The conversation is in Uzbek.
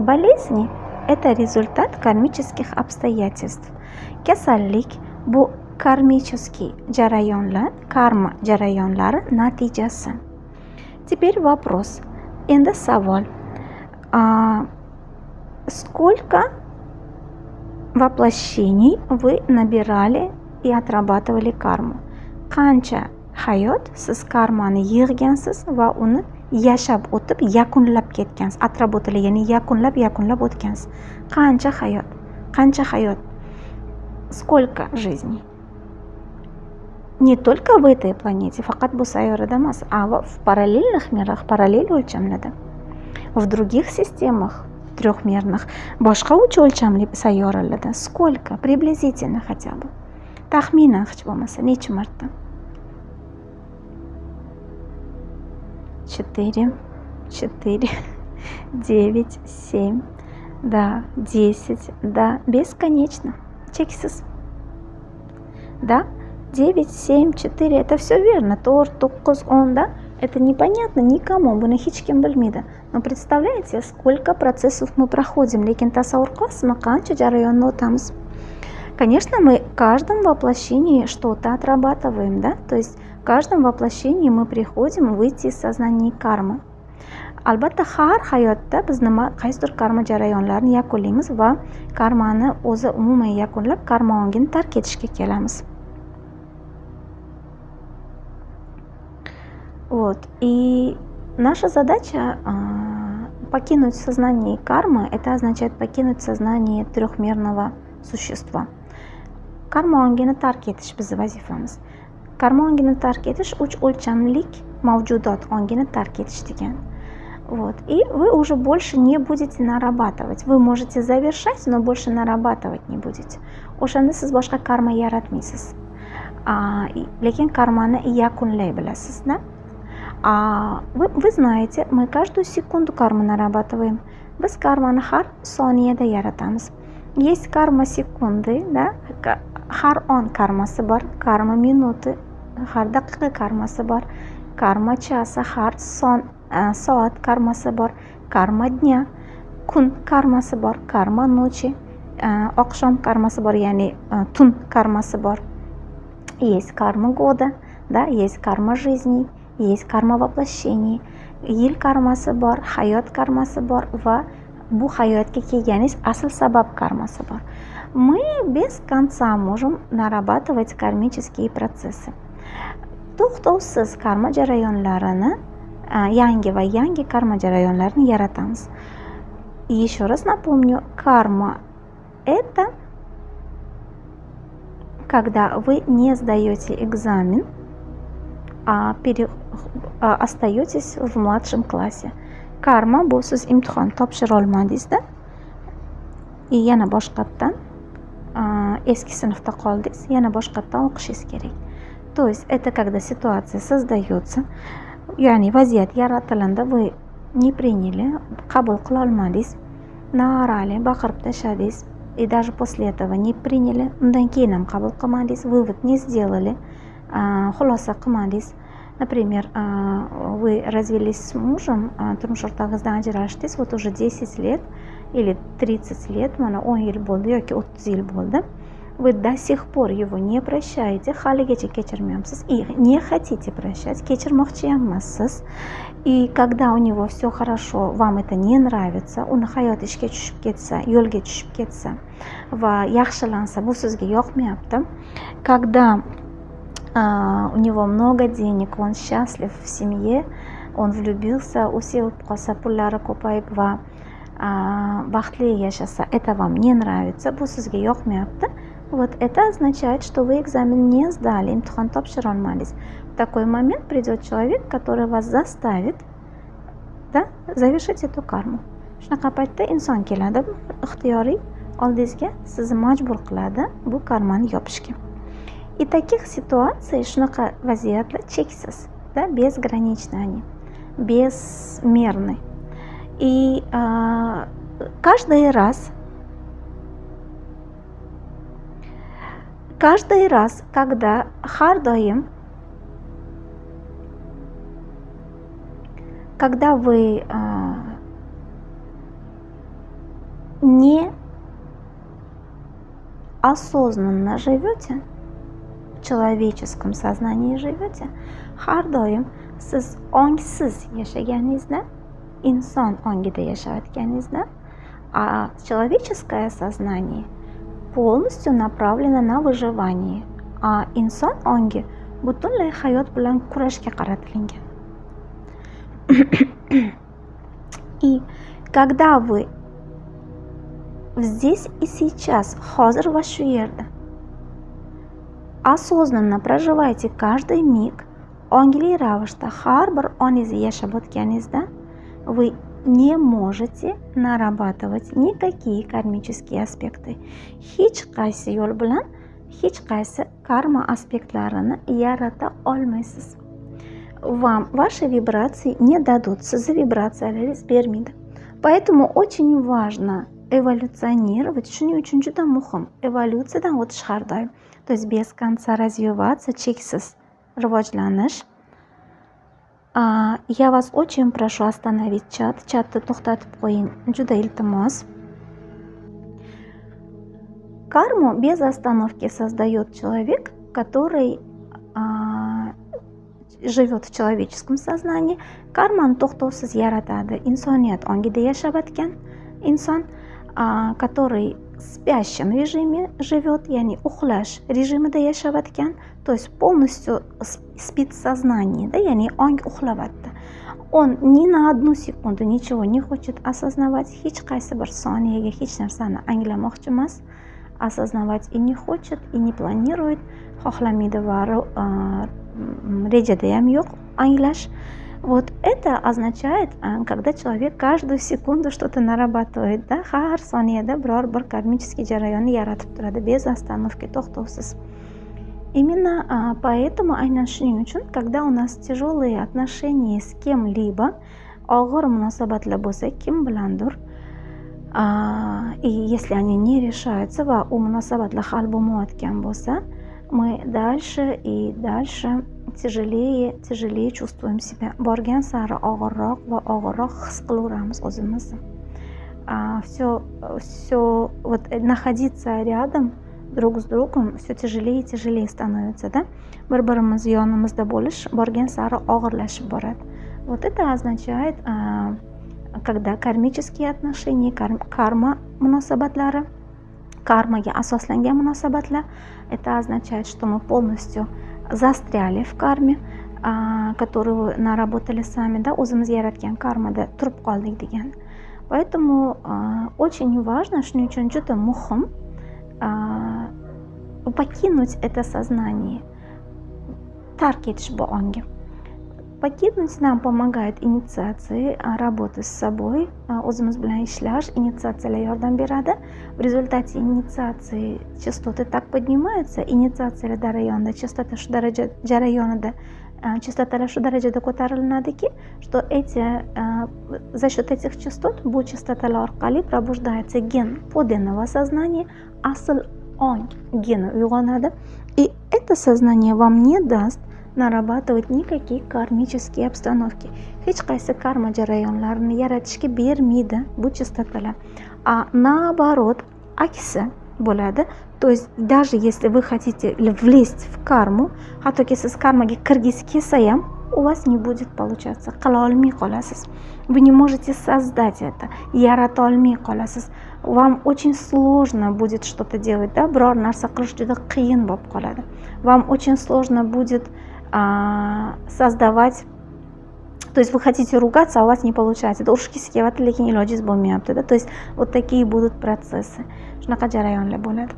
Болезни – это результат кармических обстоятельств. Kasallik – bu karmический jarayonlar, karma jarayonlari natijasi. Теперь вопрос. Endi savol. Сколько воплощений вы набирали и отрабатывали karma? Qancha hayot siz karmani yig'gansiz va uni yashab o'tib yakunlab ketgansiz, отработали, ya'ni yakunlab o'tgansiz. Qancha hayot? Сколько жизней? Не только в этой планете, faqat bu sayyorada emas, в parallelных мирах, parallel o'lchamlarda, в других системах трехмерных, boshqa uch o'lchamli sayyoralarda. Сколько? Приблизительно хотя бы. Taxminan hech bo'lmasa necha marta? 4, 9, 7, да, 10, да, бесконечно, cheksiz. Да, 9, 7, 4, это все верно, 4, 9, 10, да, это непонятно никому, buni hech kim bilmaydi. Но представляете, сколько процессов мы проходим, lekin tasavvur qilasizmi, qancha jarayonni o'tamiz. Конечно, мы в каждом воплощении что-то отрабатываем, да, то есть в каждом воплощении мы приходим выйти из сознания кармы. Albatta har hayotda biz qaysidir karma jarayonlarini yakunlaymiz va karmani o'zi umuman yakunlab karma ongini tark etishga kelamiz. Вот. И наша задача покинуть сознание кармы, это означает покинуть сознание трехмерного существа. Karma ongini tark etish bizni vazifamiz. Karma ongini tark etish uch o'lchamlik mavjudot ongini tark etish degan. Вот. И вы уже больше не будете нарабатывать. Вы можете завершать, но больше нарабатывать не будете. O'shanda siz boshqa karma yaratmaysiz. Lekin karmani yakunlay bilasiz, да? Вы знаете, мы каждую секунду карму нарабатываем. Biz karmani har soniyada yaratamiz. Есть карма секунды, да? Har on karmasi bor, karma minuti, har daqiqa karmasi bor, karma chasi, har soat karmasi bor, karma dня, kun karmasi bor, karma ночи, oqshom karmasi bor, ya'ni tun karmasi bor. Есть karma года, да, есть karma жизни, есть karma воплощений, yil karmasi bor, hayot karmasi bor va bu hayotga kelganish asl sabab karmasi bor. Мы без конца можем нарабатывать кармические процессы. To'xtovsiz karma jarayonlarini, yangi va yangi karma jarayonlarini yaratamiz. Еще раз напомню, карма – это когда вы не сдаете экзамен, а остаетесь в младшем классе. Karma bu siz imtihon topshira olmadingiz da, yana boshqatdan eski sinfda qoldingiz, yana boshqatdan o'qishingiz kerak. То есть это когда ситуация создается, ya'ni vaziyat yaratilindi, вы не приняли, qabul qila olmadingiz, naorali, baqirib tashladingiz, и даже после этого не приняли, undan keyin ham qabul qilmadingiz, vывод не сделали, xulosa qilmadingiz. Например, вы развелись с мужем, turmush o'rtog'ingizdan ajrashdingiz, вот уже 10 лет или 30 лет, mana 10 yil bo'ldi yoki 30 yil bo'ldi. Вы до сих пор его не прощаете, haligacha kechirmayapsiz и не хотите прощать, kechirmoqchi ham emassiz. И когда у него все хорошо, вам это не нравится, uni hayot ishga tushib ketsa, yo'lga tushib ketsa va yaxshilansa, bu sizga yoqmayapti. Когда у него много денег, он счастлив в семье, он влюбился, u sevib qolsa, pullari ko'payib va baxtli yashasa, это вам не нравится, bu sizga yoqmayapti. Вот это означает, что вы экзамен не сдали, imtihon topshira olmadingiz. В такой момент придет человек, который вас заставит, да, завершить эту karmu. Shunaqa paytda inson keladi, ixtiyoriy oldingizga sizni majbur qiladi bu karmani yopishga. И таких ситуаций, shunaqa vaziyatlar cheksiz, да, безграничны они, безмерны. И каждый раз, когда har doim, когда вы неосознанно живете, в человеческом сознании живете, har doim siz ongsiz yashaganingizda, inson ongida yashayotganingizda, а человеческое сознание полностью направлено на выживание, а inson ongi butunlay hayot bilan kurashga qaratilgan. И когда вы здесь и сейчас, hozir va shu yerda, осознанно проживаете каждый миг, ongli ravishda har bir oningizni yashab o'tganingizda, вы не можете нарабатывать никакие кармические аспекты. Hech qaysi yo'l bilan hech qaysi karma aspektlarini yarata olmaysiz. Вам ваши вибрации не дадут, sizni vibratsiyalaringiz bermaydi. Поэтому очень важно эволюционировать, shuning uchun juda muhim evolyutsiyadan o'tish har doim. То есть без конца развиваться, cheksiz rivojlanish. Я вас очень прошу остановить чат. Chatni to'xtatib qo'ying, juda iltimos. Карму без остановки создает человек, который живет в человеческом сознании. Karmani to'xtovsiz yaratadi insoniyat ongida yashab o'tgan inson, который в спящем режиме живет, яни uxlash режимida yashab o'tgan, то есть полностью спит сознание, да, яни ong uxlayapti. Он ни на одну секунду ничего не хочет осознавать, hech qaysi bir soniyaga hech narsani anglamoqchi emas, осознавать и не хочет, и не планирует, xohlamaydi va rejada ham yo'q anglash. Вот это означает, когда человек каждую секунду что-то нарабатывает, да, har soniyada biror bir karmический jarayonni yaratib turadi без остановки, to'xtovsiz. Именно поэтому aynan shuning uchun, когда у нас тяжелые отношения с кем-либо, og'ir munosabatlar bo'lsa kim bilandir, и если они не решаются va u munosabatlar hal bo'lmayotgan bo'lsa, мы дальше и дальше тяжелее чувствуем себя. Borgan sari og'irroq va og'irroq his qilaveramiz o'zimizni. Все вот находиться рядом друг с другом все тяжелее и тяжелее становится, да? Bir-birimiz yonimizda bo'lish borgan sari og'irlashib boradi. Вот это означает, когда кармические отношения, карма munosabatlari, karmaga asoslangan munosabatlar, это означает, что мы полностью застряли в karме, которую наработали сами, да, o'zimiz yaratgan karmada turib qoldik degan. Поэтому очень важно, shuning uchun juda muhim покинуть это сознание, tark etish bu ongni. Покинуть нам помогает инициации, работы с собой, o'zimiz bilan ishlash, инициациyalar yordam beradi. В результате инициации частоты так поднимаются, инициациyalar jarayonida частота shu jarayonida частоталар shu darajada ko'tariladiki, что за счет этих частот, bu частоталар orqali пробуждается ген подлинного сознания, asl ong geni uyg'onadi. И это сознание вам не даст нарабатывать никакие кармические обстановки. Hech qaysi karma jarayonlarini yaratishga bermaydi bu частоталар. А наоборот, aksi bo'ladi. То есть даже если вы хотите влезть в карму, hattoki siz karmaga kirgisi kelsa ham, у вас не будет получаться. Qila olmay qolasiz. Вы не можете создать это, yarata olmay qolasiz. Вам очень сложно будет что-то делать, да, biror narsa qilish juda qiyin bo'lib qoladi. Вам очень сложно будет создавать, то есть вы хотите ругаться, а у вас не получается. Это urishgisi kelyapti, lekin ilojingiz bo'lmayapti, да, то есть вот такие будут процессы. Shunaqa jarayonlar bo'ladi.